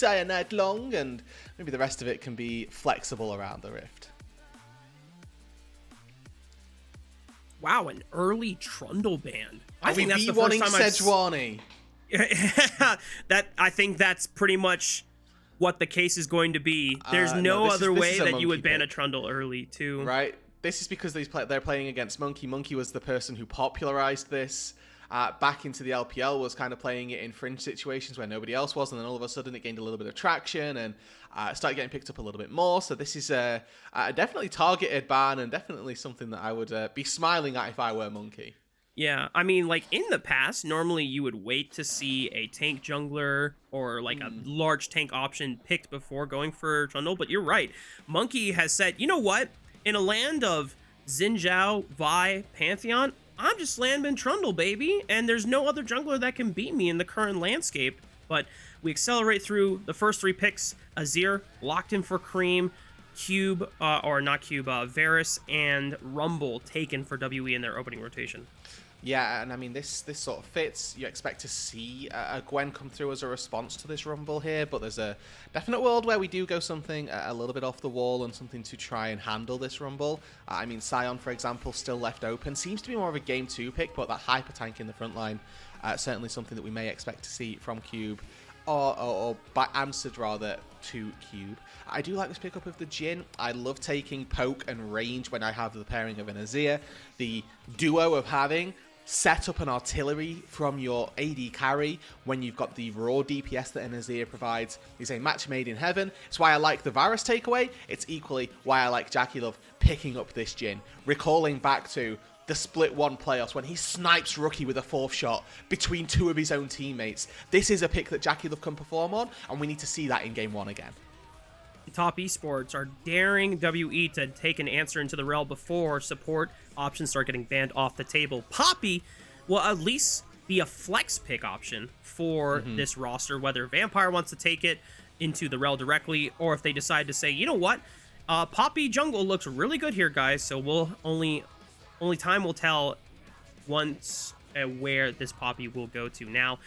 entire night long, and maybe the rest of it can be flexible around the Rift. Wow, an early Trundle ban. I think that's the first time Sejuani. I think that's pretty much what the case is going to be. There's no other way that you would ban a Trundle early, too. Right. This is because they're playing against Monki. Monki was the person who popularized this. Back into the LPL was kind of playing it in fringe situations where nobody else was, and then all of a sudden it gained a little bit of traction and started getting picked up a little bit more. So this is a definitely targeted ban, and definitely something that I would be smiling at if I were Monki. Yeah, I mean, like, in the past, normally you would wait to see a tank jungler or, like, a large tank option picked before going for Trundle, but you're right. Monki has said, you know what? In a land of Xin Zhao, Vi, Pantheon, I'm just landing Trundle, baby, and there's no other jungler that can beat me in the current landscape. But we accelerate through the first 3 picks. Azir locked in for Creme, Cube, Varus, and Rumble taken for WE in their opening rotation. Yeah, and I mean, this sort of fits. You expect to see a Gwen come through as a response to this Rumble here, but there's a definite world where we do go something a little bit off the wall and something to try and handle this Rumble. I mean, Sion, for example, still left open. Seems to be more of a Game 2 pick, but that hyper tank in the front line, certainly something that we may expect to see from Cube, or answered rather to Cube. I do like this pickup of the Jhin. I love taking poke and range when I have the pairing of an Azir. The duo of having set up an artillery from your AD carry when you've got the raw DPS that an Azir provides is a match made in heaven. It's why I like the Varus takeaway. It's equally why I like JackeyLove picking up this Jhin. Recalling back to the Split 1 playoffs when he snipes Rookie with a 4th shot between 2 of his own teammates. This is a pick that JackeyLove can perform on, and we need to see that in Game 1 again. Top Esports are daring WE to take an answer into the rail before support options start getting banned off the table. Poppy will at least be a flex pick option for this roster, whether Vampire wants to take it into the rail directly, or if they decide to say, you know what, Poppy jungle looks really good here, guys, so we'll only time will tell once where this Poppy will go to. Now,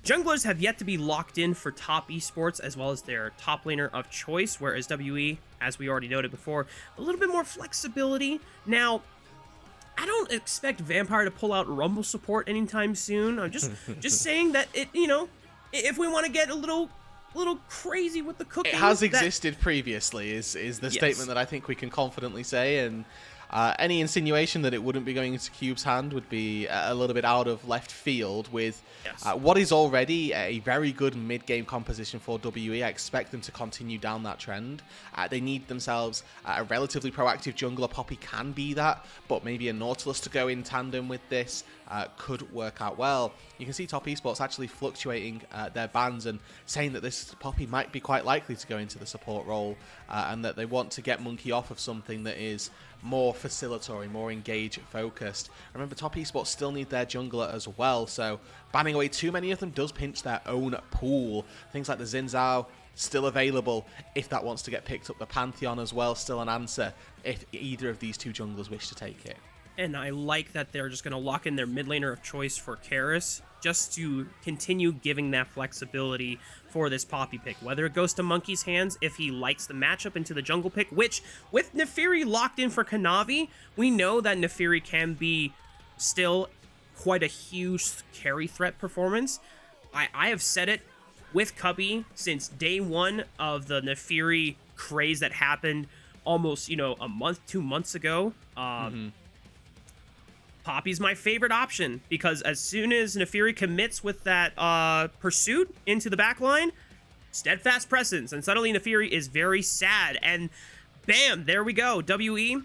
junglers have yet to be locked in for Top Esports as well as their top laner of choice, whereas WE, as we already noted before, a little bit more flexibility. Now, I don't expect Vampire to pull out Rumble support anytime soon. I'm just saying that it, you know, if we want to get a little crazy with the cooking, it has existed previously is the statement that I think we can confidently say, and any insinuation that it wouldn't be going into Cube's hand would be a little bit out of left field with what is already a very good mid-game composition for WE. I expect them to continue down that trend. They need themselves a relatively proactive jungler. Poppy can be that, but maybe a Nautilus to go in tandem with this could work out well. You can see Top Esports actually fluctuating their bans and saying that this Poppy might be quite likely to go into the support role, and that they want to get Monki off of something that is more facilitatory, more engage focused. Remember, Top Esports still need their jungler as well, so banning away too many of them does pinch their own pool. Things like the Xin Zhao still available if that wants to get picked up. The Pantheon as well, still an answer if either of these 2 junglers wish to take it. And I like that they're just going to lock in their mid laner of choice for Karis, just to continue giving that flexibility for this Poppy pick. Whether it goes to Monkey's hands if he likes the matchup into the jungle pick, which with Naafiri locked in for Kanavi, we know that Naafiri can be still quite a huge carry threat performance. I have said it with Cubby since day 1 of the Naafiri craze that happened almost, you know, a month, 2 months ago. Poppy's my favorite option, because as soon as Naafiri commits with that pursuit into the backline, steadfast presence, and suddenly Naafiri is very sad, and bam, there we go. WE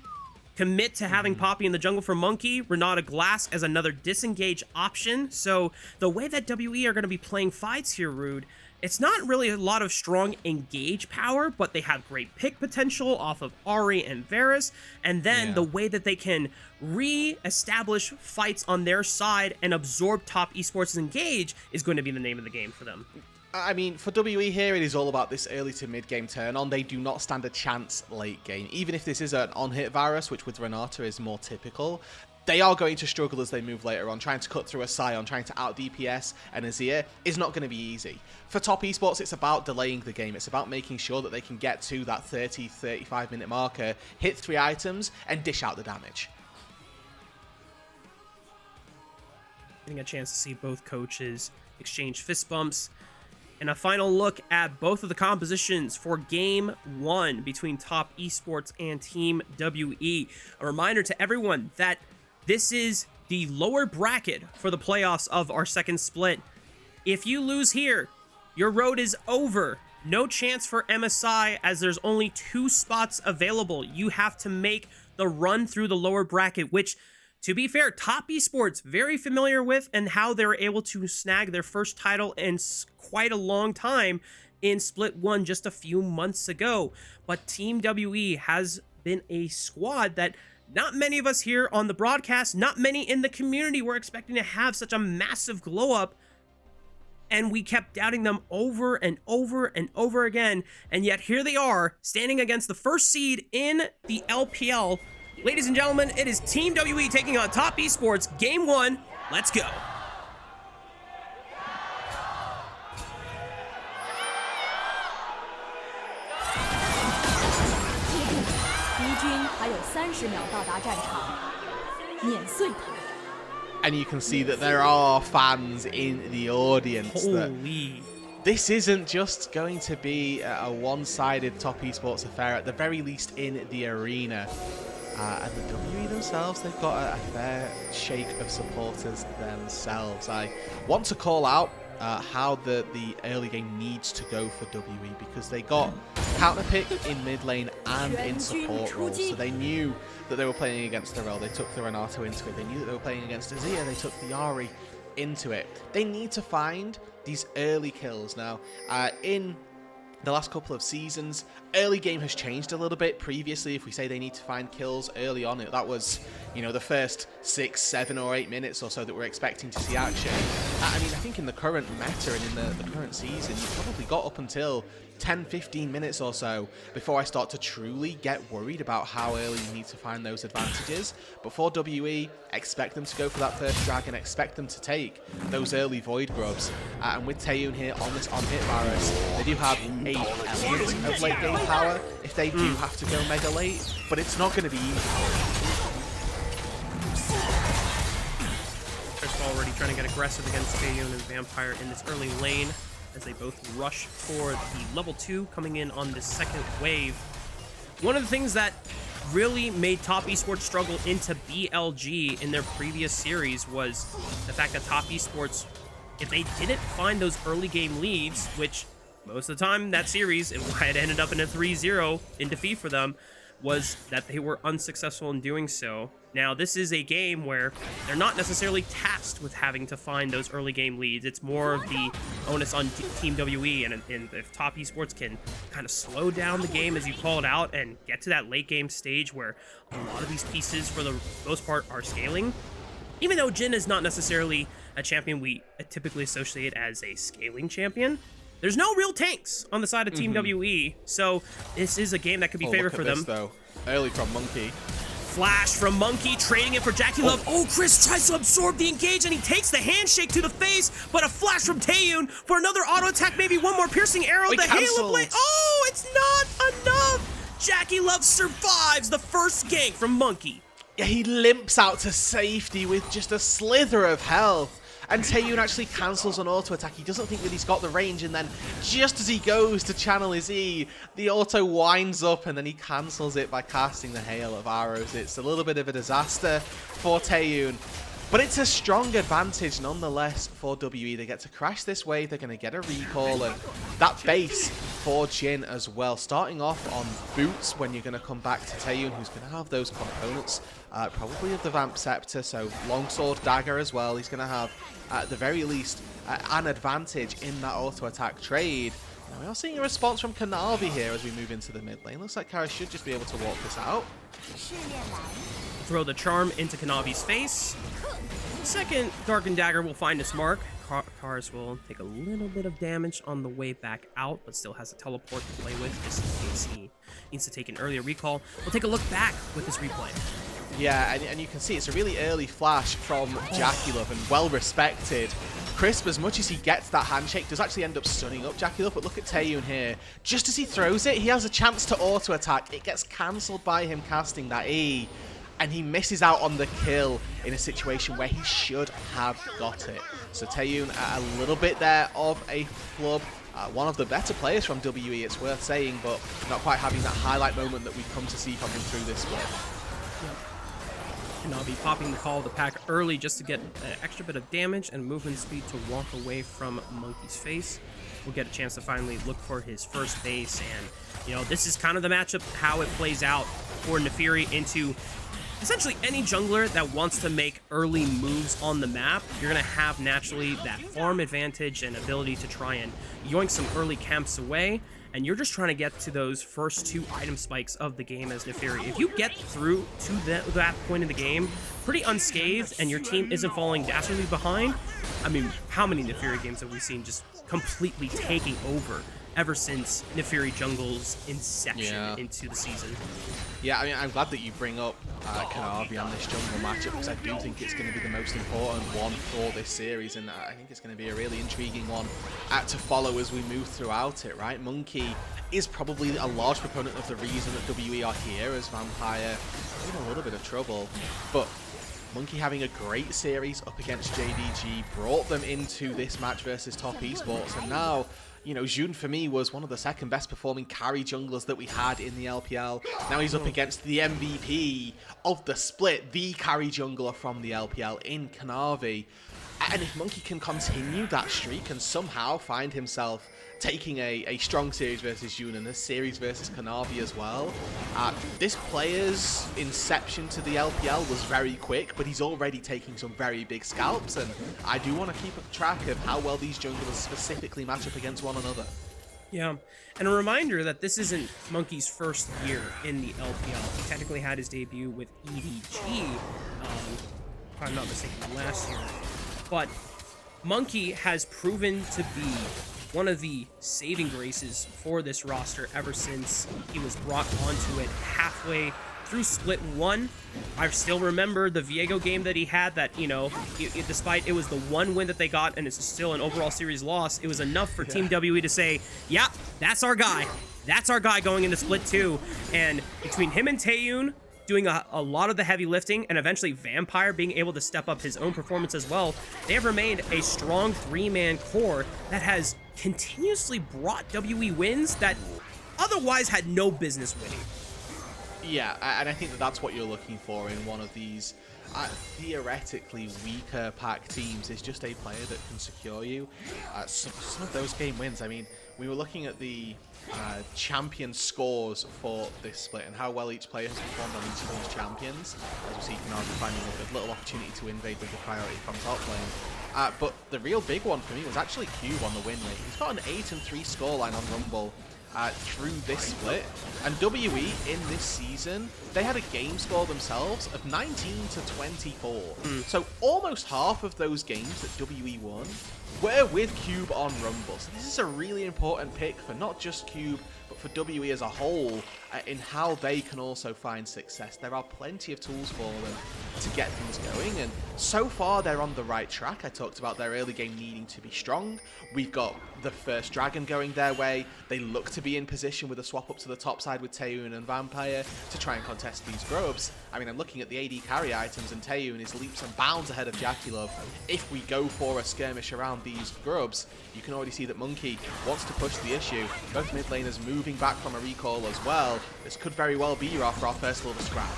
commit to having Poppy in the jungle for Monki, Renata Glass as another disengage option. So the way that WE are going to be playing fights here, Rude, it's not really a lot of strong engage power, but they have great pick potential off of Ahri and Varus, and then the way that they can re-establish fights on their side and absorb Top Esports' engage is going to be the name of the game for them. I mean, for WE here, it is all about this early to mid-game turn-on. They do not stand a chance late game. Even if this is an on-hit Varus, which with Renata is more typical, they are going to struggle as they move later on. Trying to cut through a Sion, trying to out DPS an Azir is not going to be easy. For top esports, it's about delaying the game. It's about making sure that they can get to that 30-35 minute marker, hit 3 items, and dish out the damage. Getting a chance to see both coaches exchange fist bumps. And a final look at both of the compositions for Game 1 between Top Esports and Team WE. A reminder to everyone that this is the lower bracket for the playoffs of our second split. If you lose here, your road is over. No chance for MSI as there's only 2 spots available. You have to make the run through the lower bracket, which, to be fair, Top Esports very familiar with, and how they were able to snag their first title in quite a long time in Split 1 just a few months ago. But Team WE has been a squad that not many of us here on the broadcast, not many in the community were expecting to have such a massive glow up. And we kept doubting them over and over and over again. And yet here they are, standing against the first seed in the LPL. Ladies and gentlemen, it is Team WE taking on Top Esports, Game 1. Let's go. And you can see that there are fans in the audience. Holy. This isn't just going to be a one-sided Top Esports affair, at the very least in the arena. And the WE themselves, they've got a fair shake of supporters themselves. I want to call out how the early game needs to go for WE, because they got counter pick in mid lane and in support roles. So they knew that they were playing against the Rel. They took the Renato into it. They knew that they were playing against Azir. They took the Ahri into it. They need to find these early kills now. In the last couple of seasons, early game has changed a little bit. Previously, if we say they need to find kills early on, that was, you know, the first 6, 7 or 8 minutes or so that we're expecting to see action. I mean, I think in the current meta and in the current season, you've probably got up until 10, 15 minutes or so before I start to truly get worried about how early you need to find those advantages. But for WE, expect them to go for that first dragon, expect them to take those early void grubs. And with Taeyoon here on this on-hit virus, they do have a element of late game power if they do have to go mega late, but it's not going to be easy. Crystal already trying to get aggressive against Taeyoon and Vampire in this early lane, as they both rush for the level 2 coming in on this second wave. One of the things that really made Top Esports struggle into BLG in their previous series was the fact that Top Esports, if they didn't find those early game leads, which most of the time that series, it had ended up in a 3-0 in defeat for them, was that they were unsuccessful in doing so. Now, this is a game where they're not necessarily tasked with having to find those early game leads. It's more of the onus on Team WE, and if Top Esports can kind of slow down the game, as you called out, and get to that late game stage where a lot of these pieces, for the most part, are scaling. Even though Jhin is not necessarily a champion we typically associate as a scaling champion, there's no real tanks on the side of Team WE, so this is a game that could be favored for them. Though. Early from Monki. Flash from Monki, trading it for JackeyLove. Oh, Chris tries to absorb the engage, and he takes the handshake to the face, but a flash from Taeyoon for another auto attack, maybe one more piercing arrow. The Halo Blade. Oh, it's not enough. JackeyLove survives the first gank from Monki. Yeah, he limps out to safety with just a slither of health. And Taeyoon actually cancels an auto attack. He doesn't think that he's got the range, and then just as he goes to channel his E, the auto winds up and then he cancels it by casting the hail of arrows. It's a little bit of a disaster for Taeyoon, but it's a strong advantage nonetheless for WE. They get to crash this wave, they're going to get a recall, and that base for Jhin as well. Starting off on boots when you're going to come back to Taeyoon, who's going to have those components, probably of the Vamp Scepter, so longsword, dagger as well. He's going to have, at the very least, an advantage in that auto attack trade. Now we are seeing a response from Kanavi here as we move into the mid lane. Looks like Karis should just be able to walk this out. Throw the charm into Kanavi's face. Second Darkened Dagger will find its mark. Karis will take a little bit of damage on the way back out, but still has a teleport to play with just in case he needs to take an earlier recall. We'll take a look back with this replay. Yeah, and you can see it's a really early flash from JackeyLove and well respected. Crisp, as much as he gets that handshake, does actually end up stunning up JackeyLove, but look at Taeyoon here. Just as he throws it, he has a chance to auto-attack. It gets cancelled by him casting that E, and he misses out on the kill in a situation where he should have got it. So Taeyoon a little bit there of a flub. One of the better players from WE, it's worth saying, but not quite having that highlight moment that we've come to see from him through this split. Kanavi popping the call of the pack early just to get an extra bit of damage and movement speed to walk away from Monki's face. We'll get a chance to finally look for his first base, and you know, this is kind of the matchup, how it plays out for Naafiri into essentially any jungler that wants to make early moves on the map. You're going to have naturally that farm advantage and ability to try and yoink some early camps away, and you're just trying to get to those first 2 item spikes of the game as Naafiri. If you get through to that point in the game pretty unscathed and your team isn't falling dastardly behind, I mean, how many Naafiri games have we seen just completely taking over ever since Naafiri jungle's inception into the season? Yeah, I mean, I'm glad that you bring up Kanavi on this jungle matchup, because I do think it's going to be the most important one for this series, and I think it's going to be a really intriguing one to follow as we move throughout it, right? Monki is probably a large proponent of the reason that WE are here, as Vampire in a little bit of trouble, but Monki having a great series up against JDG brought them into this match versus Top Esports, and now, you know, Jun for me was one of the second best performing carry junglers that we had in the LPL. Now he's up against the MVP of the split, the carry jungler from the LPL in Kanavi. And if Monki can continue that streak and somehow find himself taking a strong series versus Jun and a series versus Kanavi as well, this player's inception to the LPL was very quick, but he's already taking some very big scalps, and I do want to keep track of how well these junglers specifically match up against one another. Yeah, and a reminder that this isn't Monki's first year in the LPL. He technically had his debut with EDG, if I'm not mistaken, last year. But Monki has proven to be one of the saving graces for this roster ever since he was brought onto it halfway through Split 1. I still remember the Viego game that he had that, you know, despite it was the one win that they got and it's still an overall series loss, it was enough for Team WE to say, yeah, that's our guy. That's our guy going into Split 2. And between him and Taeyoon doing a lot of the heavy lifting, and eventually Vampire being able to step up his own performance as well, they have remained a strong 3-man core that has continuously brought WE wins that otherwise had no business winning. Yeah, and I think that that's what you're looking for in one of these theoretically weaker pack teams, is just a player that can secure you some of those game wins. I mean, we were looking at the champion scores for this split and how well each player has performed on each of those champions. As we see, Kanavi finding a little opportunity to invade with the priority from top lane. But the real big one for me was actually Cube on the win rate. He's got an 8-3 scoreline on Rumble through this split, and WE in this season, they had a game score themselves of 19-24. So almost half of those games that WE won were with Cube on Rumble. So this is a really important pick for not just Cube, but for WE as a whole, in how they can also find success. There are plenty of tools for them to get things going, and so far they're on the right track. I talked about their early game needing to be strong. We've got the first dragon going their way. They look to be in position with a swap up to the top side with Taeyoon and Vampire to try and contest these grubs. I mean, I'm looking at the AD carry items, and Taeyoon is leaps and bounds ahead of JackeyLove. If we go for a skirmish around these grubs, you can already see that Monki wants to push the issue. Both mid laners moving back from a recall as well. This could very well be Raafaa first level scrap.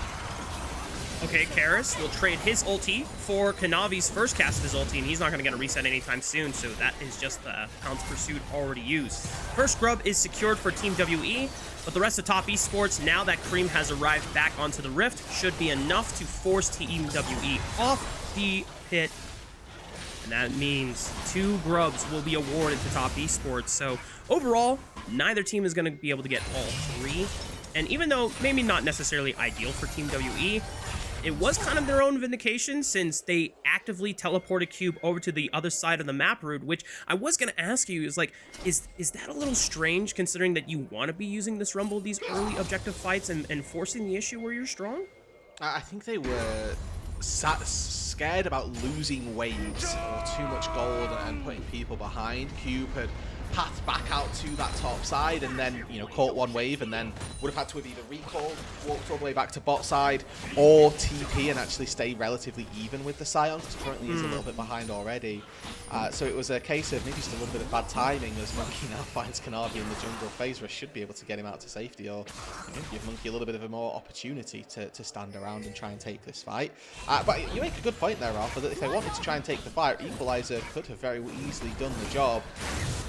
Okay, Karis will trade his ulti for Kanavi's first cast of his ulti, and he's not going to get a reset anytime soon, so that is just the Pounce Pursuit already used. First grub is secured for Team WE, but the rest of Top Esports, now that Creme has arrived back onto the Rift, should be enough to force Team WE off the pit. And that means 2 grubs will be awarded to Top Esports, so overall, neither team is going to be able to get all 3. And even though maybe not necessarily ideal for Team WE, it was kind of their own vindication since they actively teleported Cube over to the other side of the map route, which I was going to ask you is like, is that a little strange considering that you want to be using this Rumble, these early objective fights and forcing the issue where you're strong? I think they were scared about losing waves or too much gold and putting people behind. Cube had pathed back out to that top side and then, you know, caught one wave and then would have had to have either recalled, walked all the way back to bot side, or TP and actually stay relatively even with the Sion, because currently he's a little bit behind already. So it was a case of maybe just a little bit of bad timing as Monki now finds Kanavi in the jungle phase rush, should be able to get him out to safety, or you know, give Monki a little bit of a more opportunity to stand around and try and take this fight. But you make a good point there, Raafaa, that if they wanted to try and take the fight, Equalizer could have very easily done the job.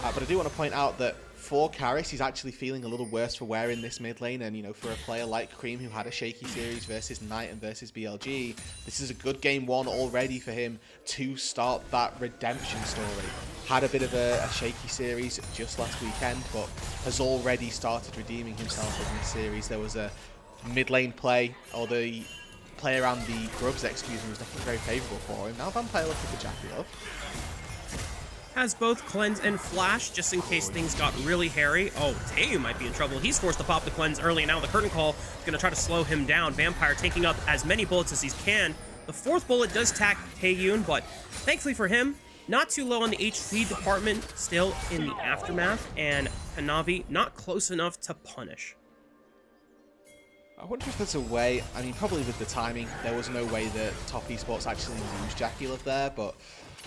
But I do want to point out that for Karis, he's actually feeling a little worse for wearing this mid lane, and you know, for a player like Creme who had a shaky series versus Knight and versus BLG, this is a good game one already for him to start that redemption story. Had a bit of a shaky series just last weekend, but has already started redeeming himself in this series. There was a mid lane play, or the play around the grubs, excuse me, was definitely very favourable for him. Now Vampire looking for JackeyLove. Has both cleanse and flash, just in case things got really hairy. Oh, Taeyoon might be in trouble. He's forced to pop the cleanse early, and now the curtain call is going to try to slow him down. Vampire taking up as many bullets as he can. The fourth bullet does tack Taeyoon, but thankfully for him, not too low on the HP department, still in the aftermath, and Kanavi not close enough to punish. I wonder if there's a way, I mean, probably with the timing, there was no way that Top Esports actually used JackeyLove there, but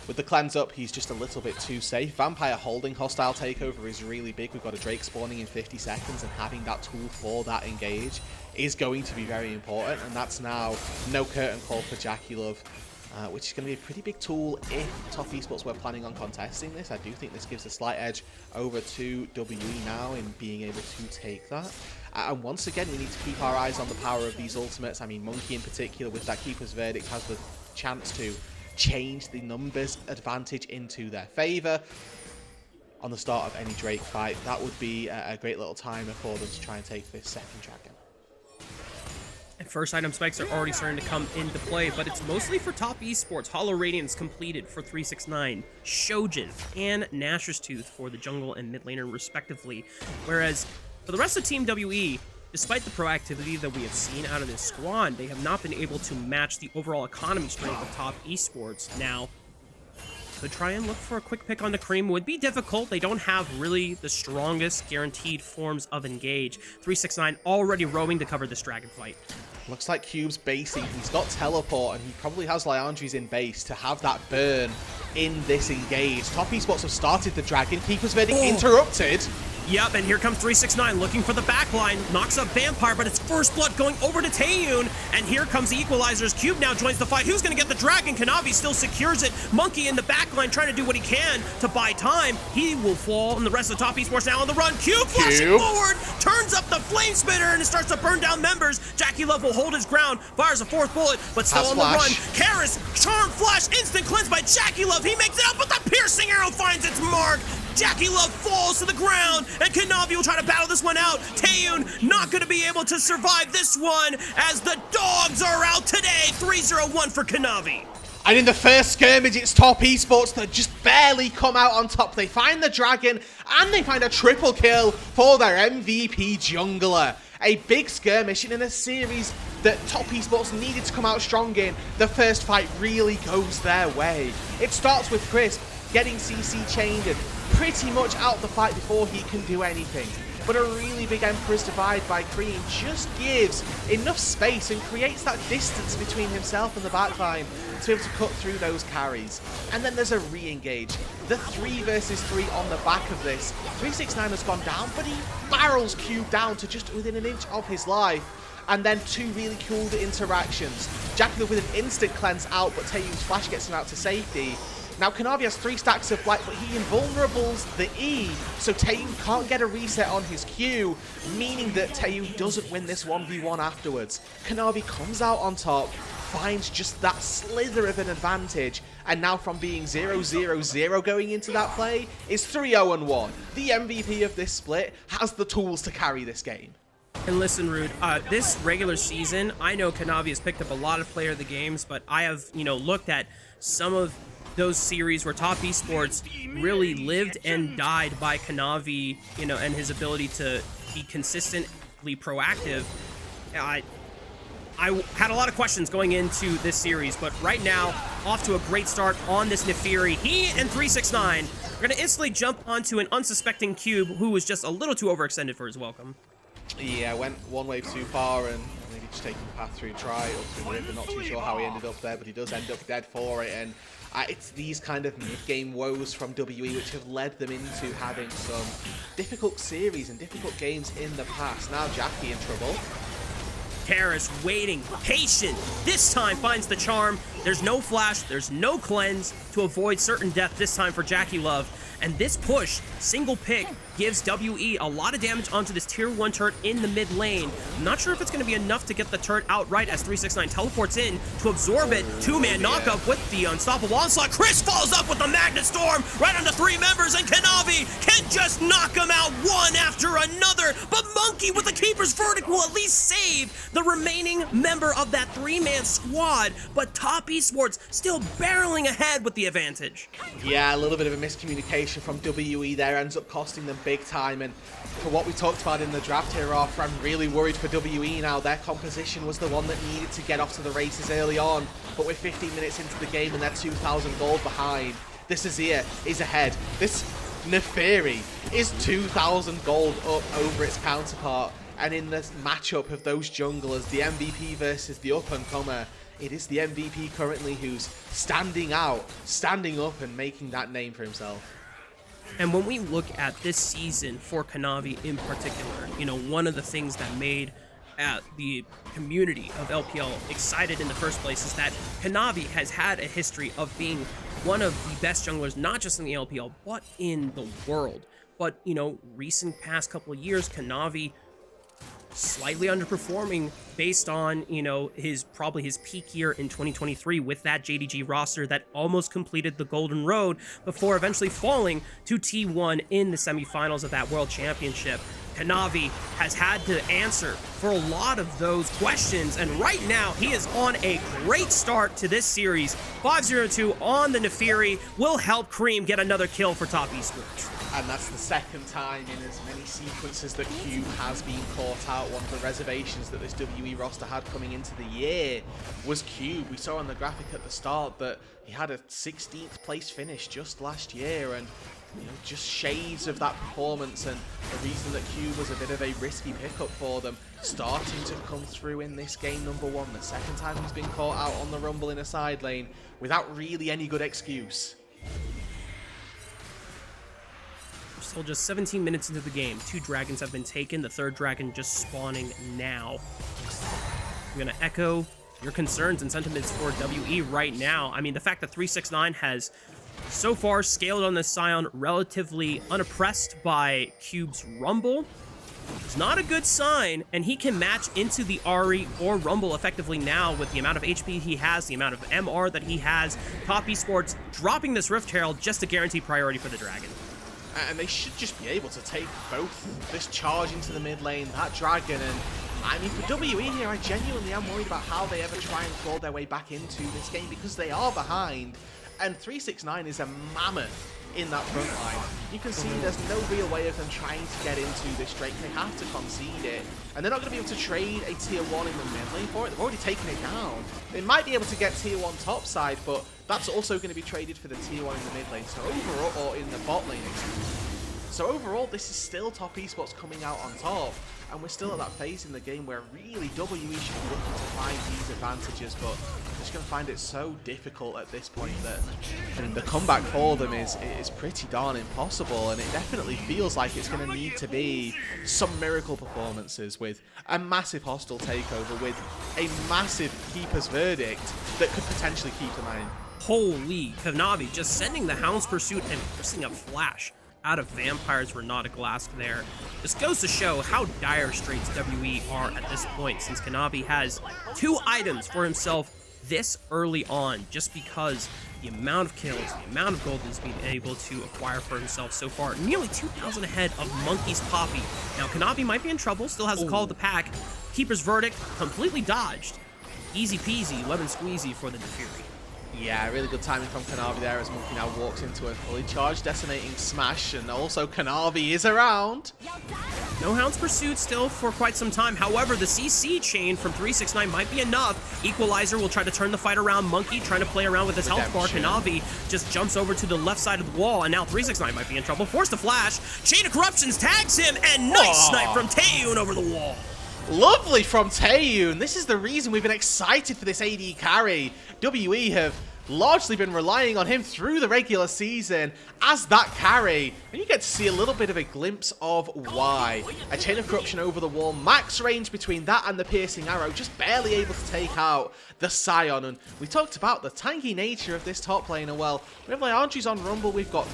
with the cleanse up, he's just a little bit too safe. Vampire holding hostile takeover is really big. We've got a Drake spawning in 50 seconds, and having that tool for that engage is going to be very important, and that's now no curtain call for JackeyLove, which is going to be a pretty big tool if Top Esports were planning on contesting this. I do think this gives a slight edge over to WE now in being able to take that. And once again, we need to keep our eyes on the power of these ultimates. I mean, Monki in particular, with that Keeper's Verdict, has the chance to change the numbers advantage into their favour on the start of any Drake fight. That would be a great little timer for them to try and take this second dragon. And first item spikes are already starting to come into play, but it's mostly for Top Esports. Hollow Radiance completed for 369, Shojin, and Nashor's Tooth for the jungle and mid laner respectively. Whereas for the rest of Team WE, despite the proactivity that we have seen out of this squad, they have not been able to match the overall economy strength of Top Esports. Now, to try and look for a quick pick on the Creme would be difficult. They don't have really the strongest guaranteed forms of engage. 369 already roaming to cover this dragon fight. Looks like Cube's basing. He's got teleport, and he probably has Liandry's in base to have that burn in this engage. Top Esports have started the dragon. Keeper's Verdict interrupted. Yep, and here comes 369 looking for the backline. Knocks up Vampire, but it's first blood going over to Taeyoon. And here comes the Equalizers. Cube now joins the fight. Who's going to get the dragon? Kanavi still secures it. Monki in the backline trying to do what he can to buy time. He will fall, and the rest of the Top Esports now on the run. Cube flashing forward, turns up the flame spitter, and it starts to burn down members. JackeyLove will hold his ground, fires a fourth bullet, but still on the run. Karis, charm flash, instant cleanse by JackeyLove. He makes it out, but the piercing arrow finds its mark. JackeyLove falls to the ground, and Kanavi will try to battle this one out. Taeyoon not going to be able to survive this one, as the dogs are out today. 3-0-1 for Kanavi. And in the first skirmish, it's Top Esports that just barely come out on top. They find the dragon, and they find a triple kill for their MVP jungler. A big skirmish, and in a series that Top Esports needed to come out strong in, the first fight really goes their way. It starts with Chris getting CC chained and pretty much out the fight before he can do anything. But a really big Emperor's Divide by Creme just gives enough space and creates that distance between himself and the backline to be able to cut through those carries. And then there's a re-engage. The 3 versus 3 on the back of this. 369 has gone down, but he barrels Cube down to just within an inch of his life. And then 2 really cool interactions. JackeyLove with an instant cleanse out, but Taeyoon's flash gets him out to safety. Now, Kanavi has 3 stacks of blight, but he invulnerables the E, so Taeyoon can't get a reset on his Q, meaning that Taeyoon doesn't win this 1v1 afterwards. Kanavi comes out on top, finds just that slither of an advantage, and now from being 0-0-0 going into that play, is 3-0-1. The MVP of this split has the tools to carry this game. And listen, Rood, this regular season, I know Kanavi has picked up a lot of player of the games, but I have, looked at some of those series where Top Esports really lived and died by Kanavi, and his ability to be consistently proactive. I had a lot of questions going into this series, but right now, off to a great start on this Nefiri. He and 369 are going to instantly jump onto an unsuspecting Cube who was just a little too overextended for his welcome. Yeah, went one wave too far and maybe just taking the path through try up to the river. Not too sure how he ended up there, but he does end up dead for it. And it's these kind of mid-game woes from WE which have led them into having some difficult series and difficult games in the past. Now Jackie in trouble. Karis waiting, patient. This time finds the charm. There's no flash, there's no cleanse to avoid certain death this time for JackeyLove. And this push, single pick, gives WE a lot of damage onto this tier 1 turret in the mid lane. I'm not sure if it's going to be enough to get the turret outright as 369 teleports in to absorb it. Two-man knockup with the unstoppable onslaught. Chris falls up with the Magnet Storm right onto 3 members, and Kanavi can just knock them out one after another. But Monki with the Keeper's Verdict will at least save the remaining member of that 3-man squad. But Top Esports still barreling ahead with the advantage. Yeah, a little bit of a miscommunication from WE there ends up costing them big time. And for what we talked about in the draft here, Raafaa, I'm really worried for WE now. Their composition was the one that needed to get off to the races early on, but we're 15 minutes into the game and they're 2,000 gold behind. This Azir is ahead. This Nefiri is 2,000 gold up over its counterpart. And in this matchup of those junglers, the MVP versus the up-and-comer, it is the MVP currently who's standing out, standing up and making that name for himself. And when we look at this season for Kanavi in particular, you know, one of the things that made the community of LPL excited in the first place is that Kanavi has had a history of being one of the best junglers, not just in the LPL, but in the world. But, you know, recent past couple of years, Kanavi slightly underperforming based on, you know, probably his peak year in 2023 with that JDG roster that almost completed the Golden Road before eventually falling to T1 in the semifinals of that World Championship. Kanavi has had to answer for a lot of those questions, and right now he is on a great start to this series. 5-0-2 on the Nefiri will help Creme get another kill for Top Esports. And that's the second time in as many sequences that Cube has been caught out. One of the reservations that this WE roster had coming into the year was Cube. We saw on the graphic at the start that he had a 16th place finish just last year, and you know, just shades of that performance and the reason that Cube was a bit of a risky pickup for them starting to come through in this game number 1. The second time he's been caught out on the Rumble in a side lane without really any good excuse. Still just 17 minutes into the game. 2 dragons have been taken. The 3rd dragon just spawning now. I'm going to echo your concerns and sentiments for WE right now. I mean, the fact that 369 has so far scaled on this Scion relatively unoppressed by Cube's Rumble is not a good sign, and he can match into the Ahri or Rumble effectively now with the amount of HP he has, the amount of MR that he has. Top Esports dropping this Rift Herald just to guarantee priority for the dragon. And they should just be able to take both this charge into the mid lane, that dragon, and I mean, for WE here, I genuinely am worried about how they ever try and claw their way back into this game because they are behind, and 369 is a mammoth in that front line. You can see there's no real way of them trying to get into this Drake. They have to concede it, and they're not going to be able to trade a tier 1 in the mid lane for it. They've already taken it down. They might be able to get tier 1 top side, but that's also going to be traded for the tier 1 in the mid lane. So overall, or in the bot lane, so overall, this is still Top Esports coming out on top, and we're still at that phase in the game where really WE should be looking to find these advantages, but they're just going to find it so difficult at this point that the comeback for them is pretty darn impossible, and it definitely feels like it's going to need to be some miracle performances with a massive hostile takeover, with a massive Keeper's Verdict that could potentially keep them in. Holy, Kanavi just sending the Hound's Pursuit and pressing a flash out of Vampires were not a glass there. This goes to show how dire straits WE are at this point, since Kanavi has 2 items for himself this early on, just because the amount of kills, the amount of gold he's been able to acquire for himself so far. Nearly 2,000 ahead of Monkey's Poppy. Now Kanavi might be in trouble, still has the call of the pack. Keeper's Verdict completely dodged. Easy peasy, lemon squeezy for the Nefiri. Yeah, really good timing from Kanavi there as Monki now walks into a fully charged detonating smash, and also Kanavi is around. No Hound's Pursuit still for quite some time. However, the CC chain from 369 might be enough. Equalizer will try to turn the fight around. Monki trying to play around with his health bar. Kanavi just jumps over to the left side of the wall, and now 369 might be in trouble. Forced to flash. Chain of Corruptions tags him, and nice snipe from Taeyoon over the wall. Lovely from Taeyoon. This is the reason we've been excited for this AD carry. WE have largely been relying on him through the regular season as that carry, and you get to see a little bit of a glimpse of why. A Chain of Corruption over the wall, max range between that and the piercing arrow, just barely able to take out the Scion. And we talked about the tanky nature of this top laner. Well, we have Leandri's on Rumble, we've got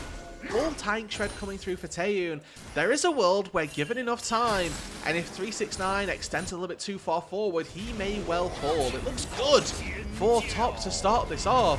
full tank shred coming through for Taeyoon. There is a world where, given enough time, and if 369 extends a little bit too far forward, he may well fall. It looks good for top to start this off,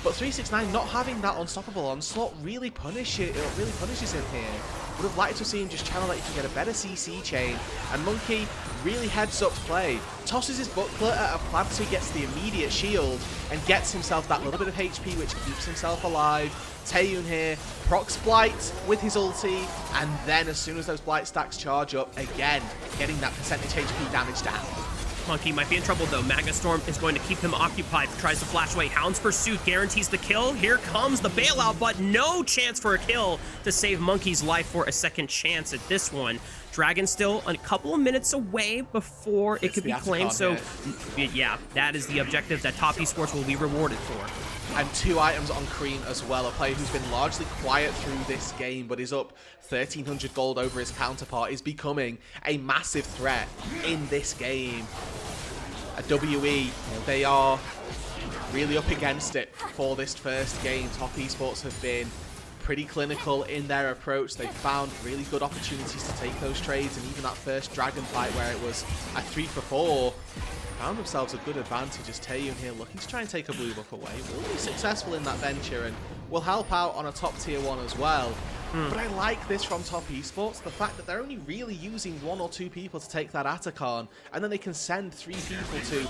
but 369 not having that unstoppable onslaught really punishes him here. Would have liked to see him just channel that he can get a better CC chain, and Monki really heads up play, tosses his buckler at a plant so he gets the immediate shield and gets himself that little bit of HP which keeps himself alive. Taeyoon here procs Blight with his ulti, and then as soon as those Blight stacks charge up, again getting that percentage HP damage down. Monki might be in trouble though. Magna Storm is going to keep him occupied. Tries to flash away. Hound's Pursuit guarantees the kill. Here comes the bailout, but no chance for a kill to save Monki's life for a second chance at this one. Dragon still a couple of minutes away before it could be claimed. So yeah, that is the objective that Top Esports will be rewarded for. And 2 items on Creme as well, a player who's been largely quiet through this game, but is up 1,300 gold over his counterpart, is becoming a massive threat in this game. At WE, they are really up against it for this first game. Top Esports have been pretty clinical in their approach. They found really good opportunities to take those trades, and even that first Dragon fight where it was a 3-for-4, found themselves a good advantage as Taeyoon here looking to try and take a blue buff away. Will be successful in that venture and will help out on a top tier 1 as well. But I like this from Top Esports, the fact that they're only really using 1 or 2 people to take that Atacon, and then they can send 3 people to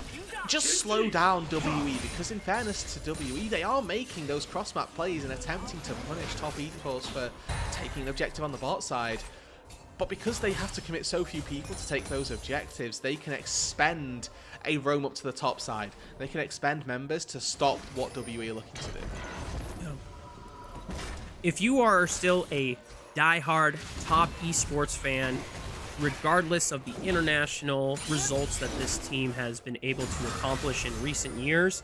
just slow down WE, because in fairness to WE, they are making those cross-map plays and attempting to punish Top Esports for taking an objective on the bot side. But because they have to commit so few people to take those objectives, they can expend a roam up to the top side. They can expend members to stop what WE are looking to do. If you are still a diehard Top Esports fan, regardless of the international results that this team has been able to accomplish in recent years,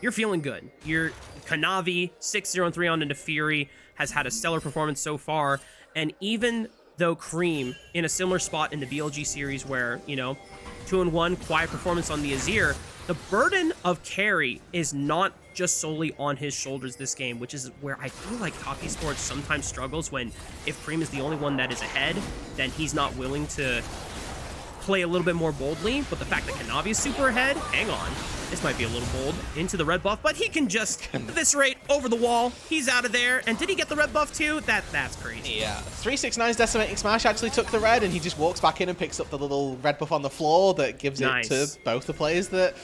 you're feeling good. Your Kanavi 6-0-3 on into Fury has had a stellar performance so far, and even though Creme in a similar spot in the BLG series where, 2-1 quiet performance on the Azir, the burden of carry is not just solely on his shoulders this game, which is where I feel like Top Esports sometimes struggles when if Creme is the only one that is ahead, then he's not willing to play a little bit more boldly. But the fact that Kanavi is super ahead, hang on, this might be a little bold into the red buff, but he can just eviscerate over the wall. He's out of there. And did he get the red buff too? That's crazy. Yeah, 369's decimating smash actually took the red, and he just walks back in and picks up the little red buff on the floor that gives it to both the players that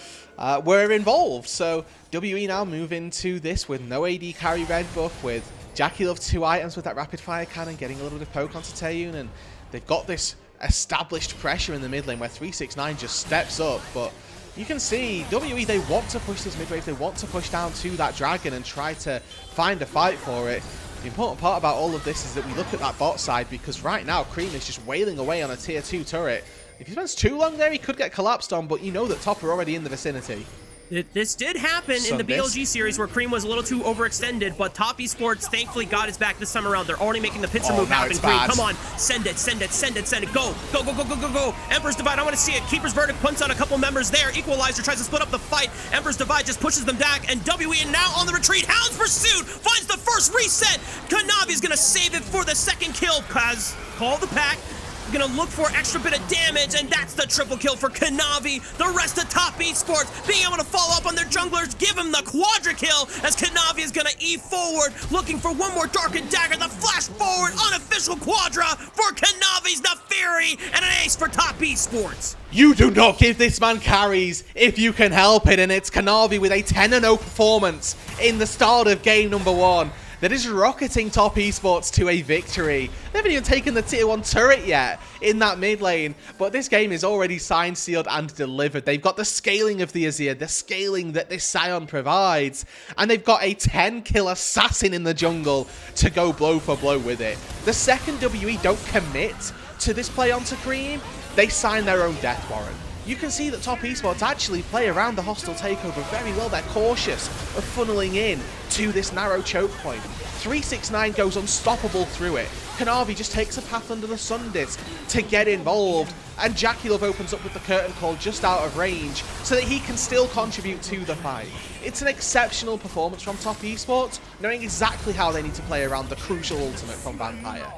were involved. So WE now move into this with no AD carry red buff, with JackeyLove 2 items with that rapid fire cannon, getting a little bit of poke onto Taeyoon, and they've got this established pressure in the mid lane where 369 just steps up. But you can see WE, they want to push this mid wave, they want to push down to that dragon and try to find a fight for it. The important part about all of this is that we look at that bot side, because right now Creme is just wailing away on a tier 2 turret. If he spends too long there, he could get collapsed on, but you know that top are already in the vicinity. This did happen in the BLG series where Creme was a little too overextended, but Top Esports thankfully got his back this time around. They're already making the pincer move happen. Creme, come on, send it. Go. Emperor's Divide, I want to see it. Keeper's Verdict punts on a couple members there. Equalizer tries to split up the fight. Emperor's Divide just pushes them back, and WE now on the retreat. Hound's Pursuit finds the first reset. Kanavi's going to save it for the second kill, cause call the pack. gonna look for extra bit of damage, and that's the triple kill for Kanavi. The rest of top esports being able to follow up on their junglers, give him the quadra kill as Kanavi is gonna E forward, looking for one more darkened dagger. The flash forward, unofficial quadra for Kanavi's Neferi, and an ace for top esports. You do not give this man carries if you can help it, and it's Kanavi with a 10-0 performance in the start of game number 1 that is rocketing top esports to a victory. They haven't even taken the tier 1 turret yet in that mid lane, but this game is already signed, sealed, and delivered. They've got the scaling of the Azir, the scaling that this Sion provides, and they've got a 10-kill assassin in the jungle to go blow for blow with it. The second WE don't commit to this play onto Creme, they sign their own death warrant. You can see that top esports actually play around the hostile takeover very well. They're cautious of funneling in to this narrow choke point. 369 goes unstoppable through it. Kanavi just takes a path under the sun disc to get involved, and JackeyLove opens up with the curtain call just out of range so that he can still contribute to the fight. It's an exceptional performance from top esports, knowing exactly how they need to play around the crucial ultimate from Vampire.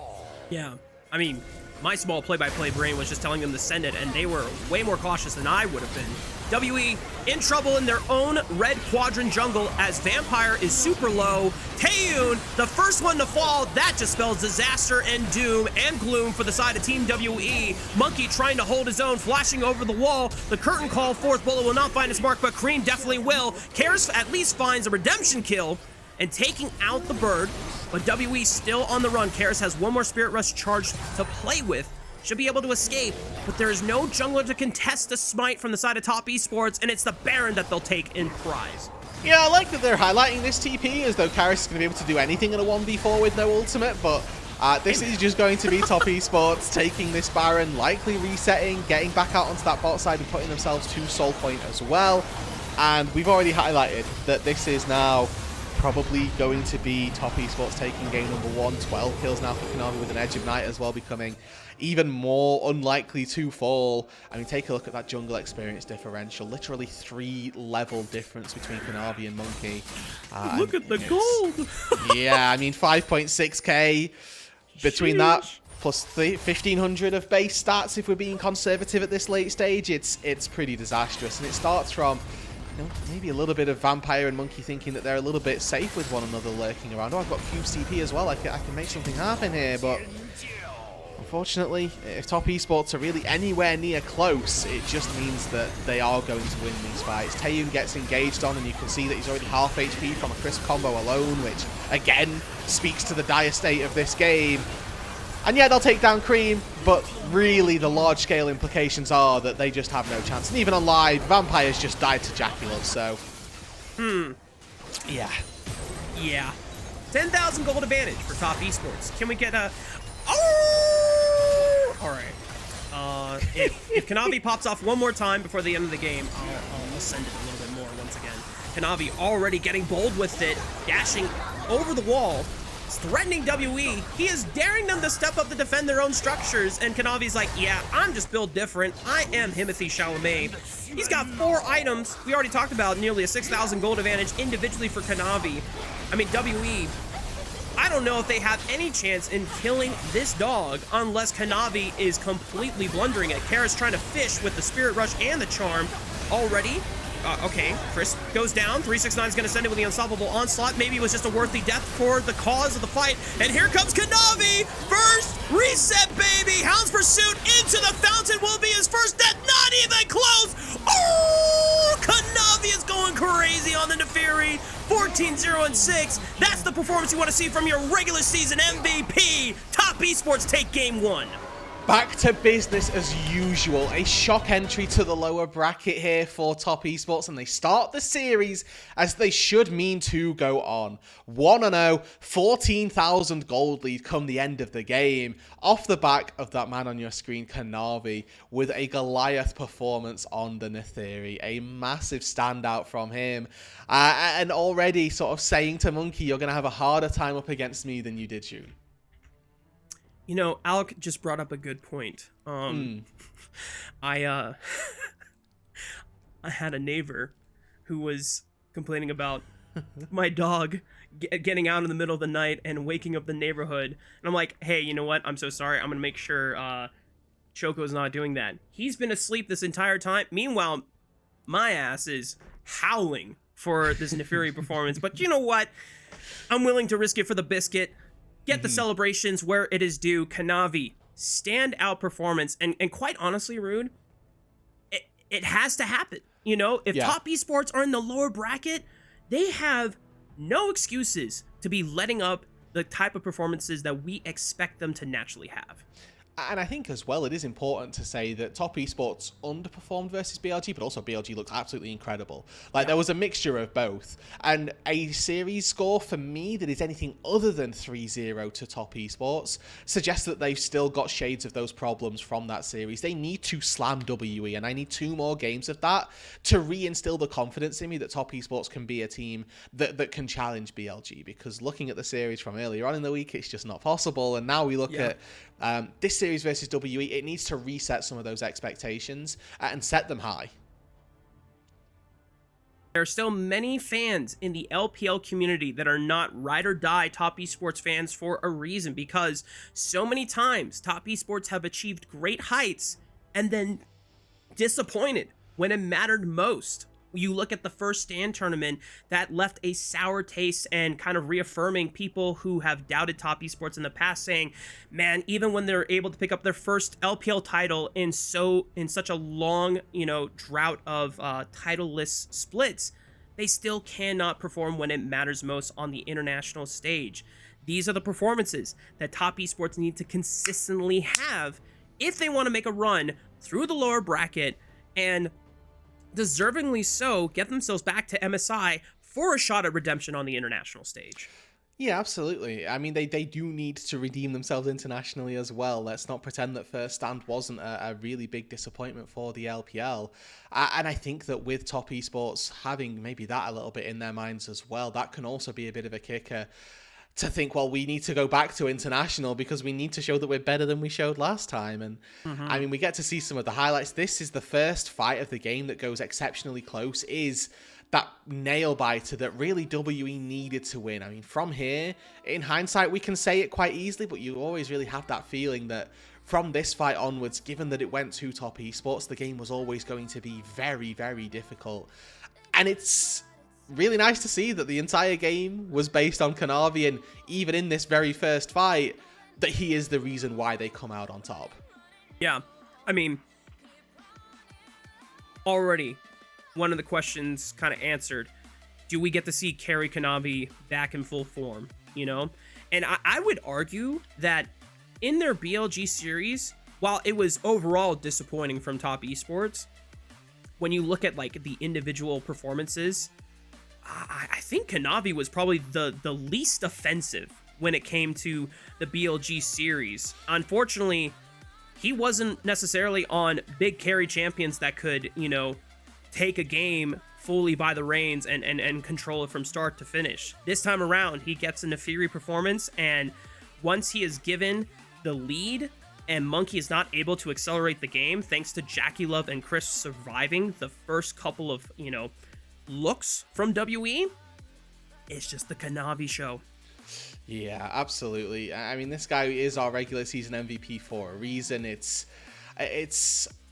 Yeah, I mean, my small play-by-play brain was just telling them to send it, and they were way more cautious than I would have been. WE in trouble in their own red quadrant jungle as Vampire is super low. Taeyoon, the first one to fall, that just spells disaster and doom and gloom for the side of Team WE. Monki trying to hold his own, flashing over the wall. The curtain call, fourth bullet will not find his mark, but Creme definitely will. Karis at least finds a redemption kill and taking out the bird, but WE still on the run. Karis has one more Spirit Rush charged to play with. Should be able to escape, but there is no jungler to contest the smite from the side of top esports, and it's the Baron that they'll take in prize. Yeah, I like that they're highlighting this TP as though Karis is going to be able to do anything in a 1v4 with no ultimate, but this is just going to be top esports taking this Baron, likely resetting, getting back out onto that bot side and putting themselves to soul point as well. And we've already highlighted that this is now probably going to be top esports taking game number 1. 12 kills now for Kanavi with an Edge of Night as well, becoming even more unlikely to fall. I mean, take a look at that jungle experience differential. Literally 3-level difference between Kanavi and Monki. Look at the gold! Yeah, I mean, 5.6k between that plus 1,500 of base stats if we're being conservative at this late stage. It's pretty disastrous, and it starts from maybe a little bit of Vampire and Monki thinking that they're a little bit safe with one another lurking around. Oh, I've got QCP as well. I can make something happen here, but unfortunately, if top esports are really anywhere near close, it just means that they are going to win these fights. Taeyoon gets engaged on, and you can see that he's already half HP from a crisp combo alone, which again speaks to the dire state of this game. And yeah, they'll take down Creme, but really the large-scale implications are that they just have no chance. And even on live, Vampires just died to JackeyLove, so... Yeah. Yeah. 10,000 gold advantage for top esports. Can we get a... Oh! Alright. If Kanavi pops off one more time before the end of the game, I'll send it a little bit more once again. Kanavi already getting bold with it, dashing over the wall. Threatening WE. He is daring them to step up to defend their own structures, and Kanavi's like, yeah, I'm just built different. I am Timothy Chalamet. He's got 4 items. We already talked about nearly a 6,000 gold advantage individually for Kanavi. I mean, WE, I don't know if they have any chance in killing this dog unless Kanavi is completely blundering it. Karis trying to fish with the Spirit Rush and the Charm already. Okay, Chris goes down. 369 is going to send it with the Unstoppable Onslaught. Maybe it was just a worthy death for the cause of the fight. And here comes Kanavi. First reset, baby. Hound's Pursuit into the fountain will be his first death. Not even close. Oh, Kanavi is going crazy on the Neferi. 14-0-6. That's the performance you want to see from your regular season MVP. Top esports take game 1. Back to business as usual. A shock entry to the lower bracket here for top esports, and they start the series as they should mean to go on. 1-0, 14,000 gold lead come the end of the game. Off the back of that man on your screen, Kanavi, with a Goliath performance on the Neferi. A massive standout from him. And already sort of saying to Monki, you're going to have a harder time up against me than you did June. You know, Alec just brought up a good point. I had a neighbor who was complaining about my dog getting out in the middle of the night and waking up the neighborhood. And I'm like, hey, you know what? I'm so sorry. I'm going to make sure Choco's not doing that. He's been asleep this entire time. Meanwhile, my ass is howling for this Neferi performance. But you know what? I'm willing to risk it for the biscuit. Get the celebrations where it is due. Kanavi, standout performance. And quite honestly, Rude, it has to happen. You know, if top esports are in the lower bracket, they have no excuses to be letting up the type of performances that we expect them to naturally have. And I think as well, it is important to say that top esports underperformed versus BLG, but also BLG looked absolutely incredible. Like there was a mixture of both. And a series score for me that is anything other than 3-0 to top esports suggests that they've still got shades of those problems from that series. They need to slam WE, and I need 2 more games of that to reinstill the confidence in me that top esports can be a team that can challenge BLG. Because looking at the series from earlier on in the week, it's just not possible. And now we look at this series versus WE, it needs to reset some of those expectations and set them high. There are still many fans in the LPL community that are not ride or die top esports fans for a reason, because so many times top esports have achieved great heights and then disappointed when it mattered most. You look at the first stand tournament, that left a sour taste and kind of reaffirming people who have doubted top esports in the past, saying, man, even when they're able to pick up their first LPL title in such a long, drought of titleless splits, they still cannot perform when it matters most on the international stage. These are the performances that top esports need to consistently have if they want to make a run through the lower bracket and deservingly so get themselves back to MSI for a shot at redemption on the international stage. Yeah, absolutely. I mean, they do need to redeem themselves internationally as well. Let's not pretend that First Stand wasn't a really big disappointment for the LPL. And I think that with top esports having maybe that a little bit in their minds as well, that can also be a bit of a kicker to think, well, we need to go back to international because we need to show that we're better than we showed last time. And I mean, we get to see some of the highlights. This is the first fight of the game that goes exceptionally close, is that nail biter that really WE needed to win. I mean, from here, in hindsight, we can say it quite easily, but you always really have that feeling that from this fight onwards, given that it went to top esports, the game was always going to be very, very difficult. And it's really nice to see that the entire game was based on Kanavi, and even in this very first fight, that he is the reason why they come out on top. Yeah, I mean, already one of the questions kind of answered. Do we get to see carry Kanavi back in full form, And I would argue that in their BLG series, while it was overall disappointing from top esports, when you look at like the individual performances, I think Kanavi was probably the least offensive when it came to the BLG series. Unfortunately, he wasn't necessarily on big carry champions that could, take a game fully by the reins and control it from start to finish. This time around, he gets a Neferi performance, and once he is given the lead and Monki is not able to accelerate the game, thanks to JackeyLove and Chris surviving the first couple of, looks from WE, it's just the Kanavi show. Yeah, absolutely. I mean, this guy is our regular season MVP for a reason. It's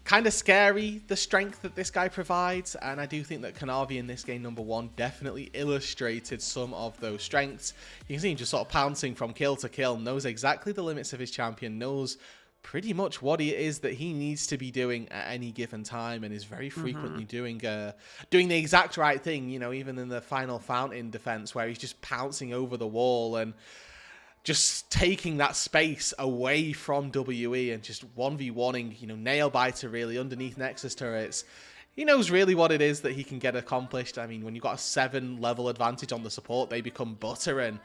kind of scary, the strength that this guy provides, and I do think that Kanavi in this game number 1 definitely illustrated some of those strengths. You can see him just sort of pouncing from kill to kill, knows exactly the limits of his champion, knows pretty much what it is that he needs to be doing at any given time, and is very frequently doing the exact right thing, even in the final fountain defense where he's just pouncing over the wall and just taking that space away from WE and just 1v1ing, nail biter really underneath Nexus turrets. He knows really what it is that he can get accomplished. I mean, when you've got a 7 level advantage on the support, they become butter, and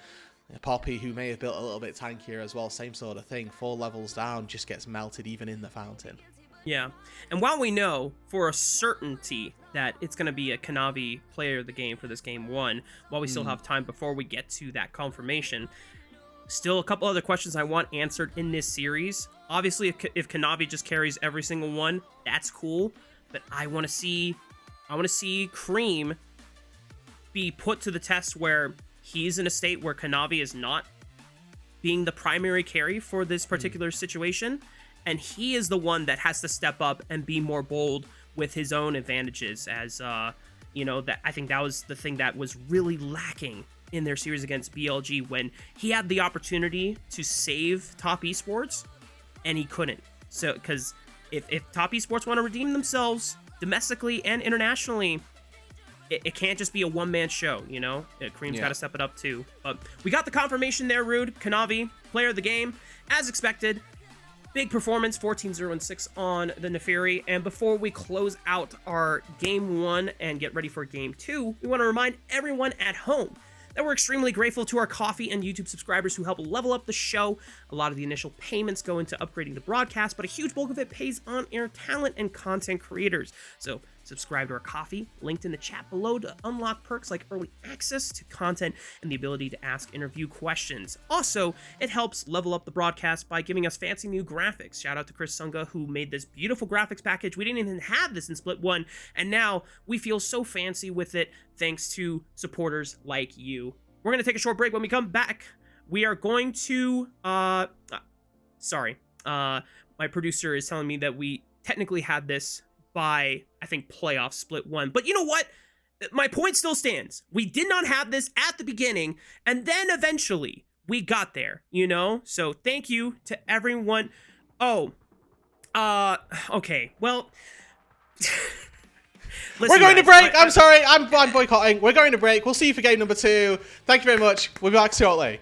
Poppy, who may have built a little bit tankier as well, same sort of thing. 4 levels down, just gets melted even in the fountain. Yeah, and while we know for a certainty that it's going to be a Kanavi player of the game for this game 1, while we still have time before we get to that confirmation, still a couple other questions I want answered in this series. Obviously, if Kanavi just carries every single one, that's cool, but I want to see Creme be put to the test where he's in a state where Kanavi is not being the primary carry for this particular situation, and he is the one that has to step up and be more bold with his own advantages. As you know, that I think that was the thing that was really lacking in their series against BLG, when he had the opportunity to save Top Esports and he couldn't. So because if Top Esports want to redeem themselves domestically and internationally, it can't just be a one-man show, you know? Creme's got to step it up too. But we got the confirmation there, Rude. Kanavi, player of the game, as expected. Big performance, 14-0-6 on the Neferi. And before we close out our Game 1 and get ready for Game 2, we want to remind everyone at home that we're extremely grateful to our Coffee and YouTube subscribers who help level up the show. A lot of the initial payments go into upgrading the broadcast, but a huge bulk of it pays on-air talent and content creators. So subscribe to our Coffee, linked in the chat below, to unlock perks like early access to content and the ability to ask interview questions. Also, it helps level up the broadcast by giving us fancy new graphics. Shout out to Chris Sunga, who made this beautiful graphics package. We didn't even have this in Split 1, and now we feel so fancy with it thanks to supporters like you. We're going to take a short break. When we come back, we are going to... my producer is telling me that we technically had this by, I think, playoff Split 1. But you know what? My point still stands. We did not have this at the beginning, and then eventually we got there, you know? So thank you to everyone. Oh, okay. Well, listen, we're going to break. I'm sorry. I'm boycotting. We're going to break. We'll see you for game number 2. Thank you very much. We'll be back shortly.